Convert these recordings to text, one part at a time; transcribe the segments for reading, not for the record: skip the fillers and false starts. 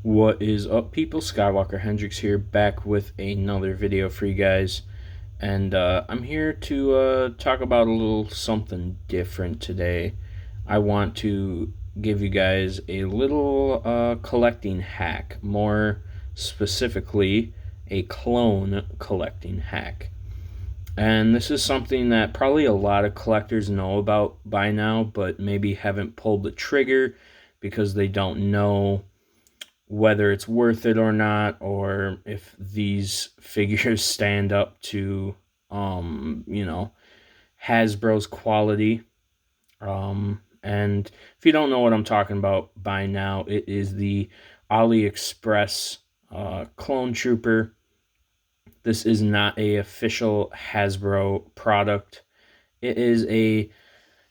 What is up, people? Skywalker Hendrix here, back with another video for you guys. And I'm here to talk about a little something different today. I want to give you guys a little collecting hack, more specifically, a clone collecting hack. And this is something that probably a lot of collectors know about by now, but maybe haven't pulled the trigger because they don't know whether it's worth it or not, or if these figures stand up to, you know, Hasbro's quality. And if you don't know what I'm talking about by now, it is the AliExpress Clone Trooper. This is not a official Hasbro product. It is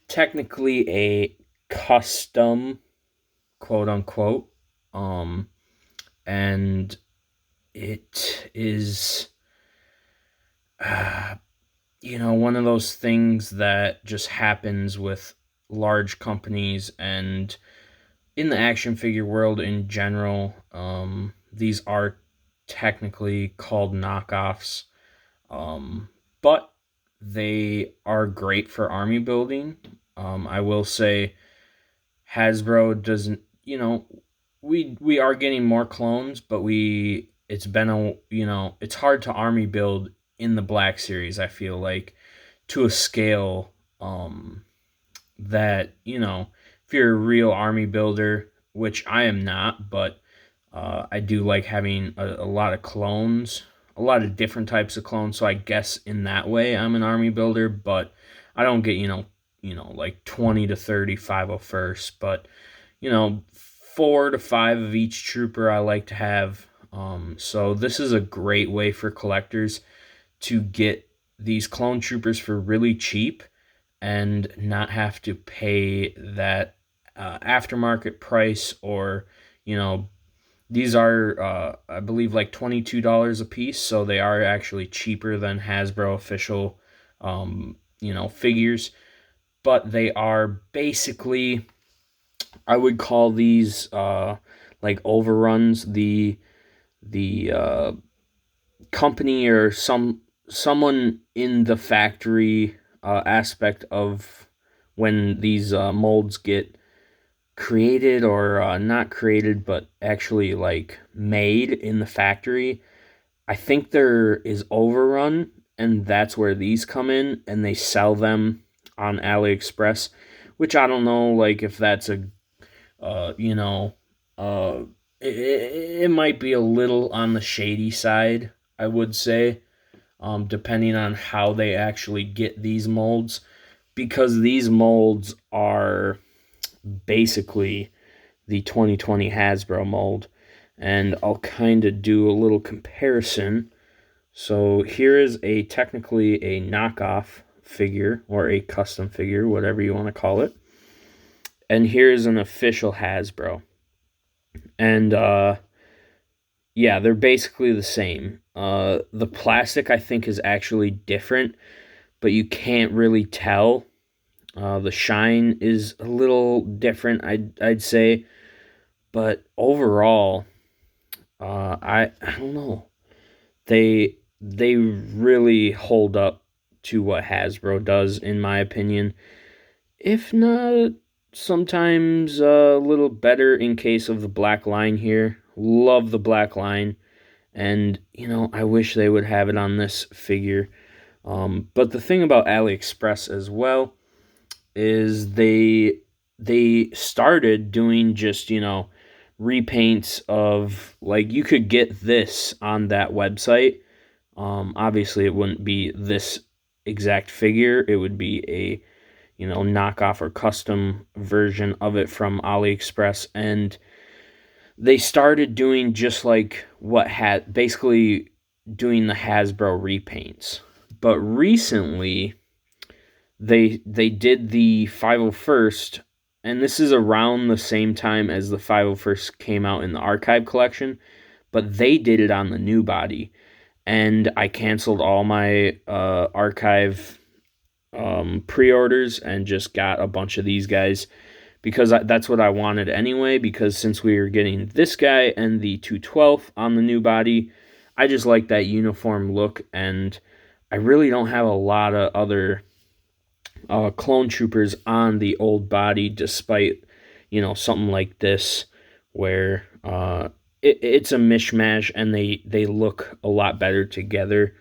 technically a custom, quote unquote. And it is, one of those things that just happens with large companies and in the action figure world in general. These are technically called knockoffs, but they are great for army building. I will say Hasbro doesn't, we are getting more clones, but it's been it's hard to army build in the Black Series, I feel like, to a scale that, if you're a real army builder, which I am not, but I do like having a lot of clones, a lot of different types of clones, so I guess in that way I'm an army builder, but I don't get, like 20 to 30 501st, but 4 to 5 of each trooper I like to have. So this is a great way for collectors to get these clone troopers for really cheap and not have to pay that aftermarket price, or these are I believe like $22 a piece, so they are actually cheaper than Hasbro official figures, but they are basically, I would call these like overruns. The company or someone in the factory aspect of when these molds get created, or not created, but actually like made in the factory. I think there is overrun, and that's where these come in, and they sell them on AliExpress, which I don't know, like, if that's a uh, you know, uh, it might be a little on the shady side, I would say, depending on how they actually get these molds, because these molds are basically the 2020 Hasbro mold, and I'll kind of do a little comparison. So here is technically a knockoff figure, or a custom figure, whatever you want to call it. And here's an official Hasbro. And yeah, they're basically the same. The plastic, I think, is actually different, but you can't really tell. The shine is a little different, I'd say, but overall, I don't know. They really hold up to what Hasbro does, in my opinion. If not, sometimes a little better in case of the black line here. Love the black line. And, I wish they would have it on this figure. But the thing about AliExpress as well is they started doing just, repaints of, like, you could get this on that website. Obviously, it wouldn't be this exact figure. It would be a knockoff or custom version of it from AliExpress, and they started doing just like what had basically doing the Hasbro repaints. But recently they did the 501st, and this is around the same time as the 501st came out in the archive collection, but they did it on the new body, and I canceled all my archive pre-orders and just got a bunch of these guys because that's what I wanted anyway. Because since we were getting this guy and the 212 on the new body, I just like that uniform look, and I really don't have a lot of other clone troopers on the old body, despite something like this where it's a mishmash and they look a lot better together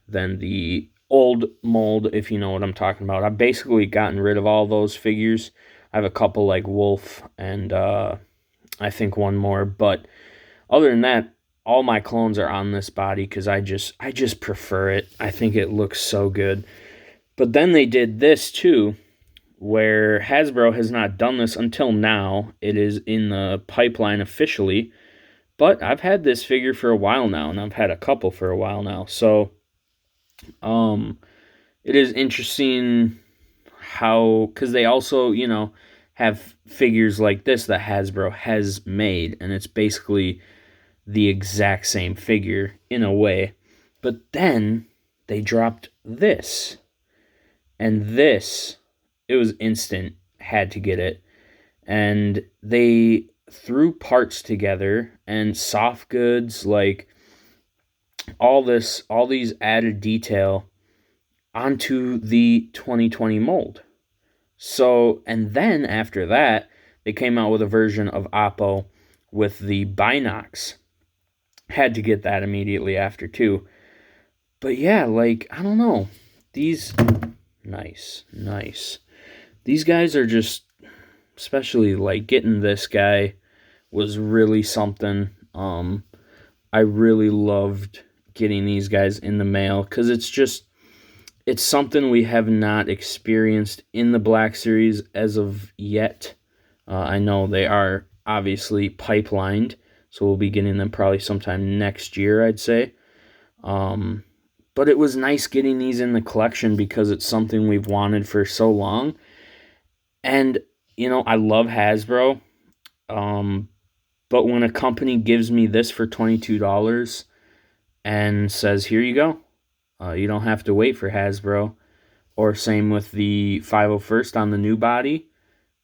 than the old mold, if you know what I'm talking about. I've basically gotten rid of all those figures. I have a couple like Wolf and I think one more, but other than that, all my clones are on this body because I just prefer it. I think it looks so good. But then they did this too, where Hasbro has not done this until now. It is in the pipeline officially, but I've had this figure for a while now, and I've had a couple for a while now. So, um, it is interesting how, because they also, have figures like this that Hasbro has made, and it's basically the exact same figure in a way. But then they dropped this, and this, it was instant, had to get it. And they threw parts together and soft goods, like all these added detail onto the 2020 mold. So, and then after that, they came out with a version of Oppo with the Binox. Had to get that immediately after too. But yeah, like, I don't know. These, nice, nice. These guys are just, especially like getting this guy was really something. I really loved getting these guys in the mail because it's something we have not experienced in the Black Series as of yet. I know they are obviously pipelined, so we'll be getting them probably sometime next year, I'd say. But it was nice getting these in the collection because it's something we've wanted for so long. And, I love Hasbro. But when a company gives me this for $22 and says, here you go, you don't have to wait for Hasbro, or same with the 501st on the new body,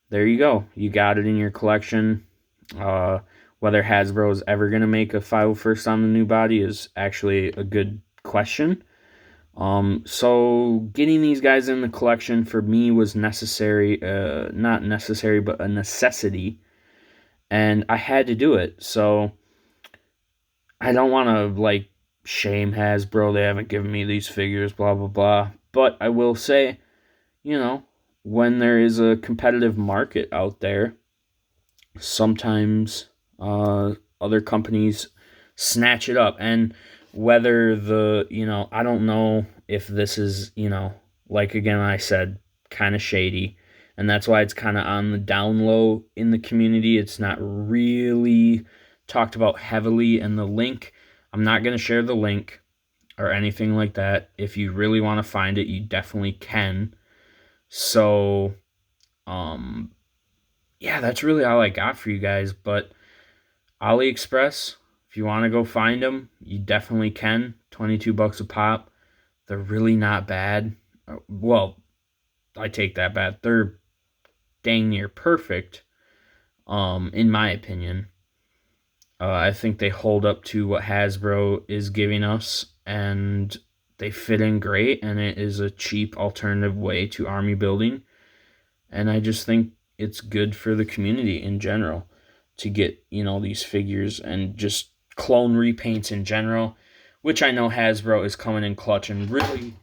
there you go. You got it in your collection. Whether Hasbro is ever going to make a 501st on the new body is actually a good question. So getting these guys in the collection for me was necessary, not necessary, but a necessity. And I had to do it. So I don't want to like shame Hasbro. They haven't given me these figures, blah, blah, blah. But I will say, when there is a competitive market out there, sometimes other companies snatch it up. And whether I don't know if this is, like again, I said, kind of shady. And that's why it's kind of on the down low in the community. It's not really talked about heavily. And the link, I'm not going to share the link or anything like that. If you really want to find it, you definitely can. So, yeah, that's really all I got for you guys. But AliExpress, if you want to go find them, you definitely can. $22 a pop. They're really not bad. Well, I take that back. They're dang near perfect, in my opinion. I think they hold up to what Hasbro is giving us, and they fit in great, and it is a cheap alternative way to army building. And I just think it's good for the community in general to get, these figures and just clone repaints in general, which I know Hasbro is coming in clutch and really,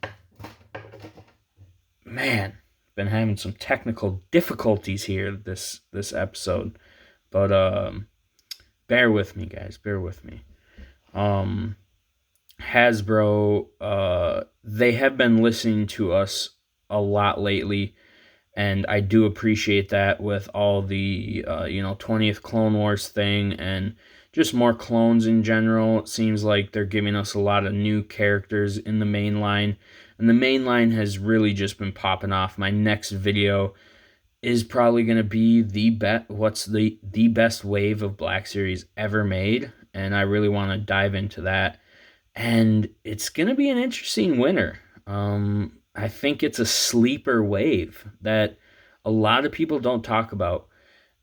man, been having some technical difficulties here this episode. But bear with me, guys, bear with me. Hasbro, they have been listening to us a lot lately, and I do appreciate that with all the 20th Clone Wars thing and just more clones in general. It seems like they're giving us a lot of new characters in the main line, and the main line has really just been popping off. My next video is probably going to be the best wave of Black Series ever made, and I really want to dive into that. And it's going to be an interesting winter. I think it's a sleeper wave that a lot of people don't talk about.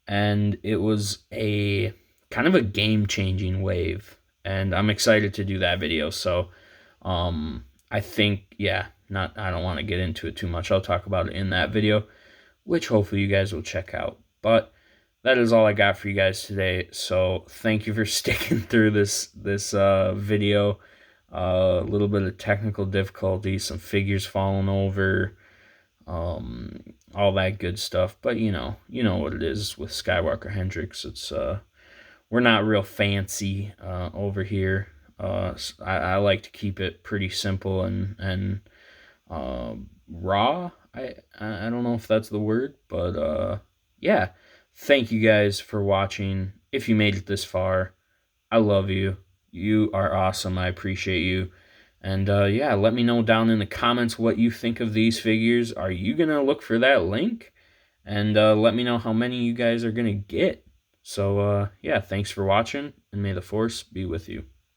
and it was a kind of a game-changing wave, and I'm excited to do that video. So I think, yeah, not I don't want to get into it too much. I'll talk about it in that video, which hopefully you guys will check out. But that is all I got for you guys today. So thank you for sticking through this video. A little bit of technical difficulty, some figures falling over, all that good stuff. But you know what it is with Skywalker Hendrix. It's we're not real fancy over here. I like to keep it pretty simple and raw. I don't know if that's the word, but yeah. Thank you guys for watching. If you made it this far, I love you. You are awesome. I appreciate you. And yeah, let me know down in the comments what you think of these figures. Are you gonna look for that link? And let me know how many you guys are gonna get. So yeah, thanks for watching, and may the force be with you.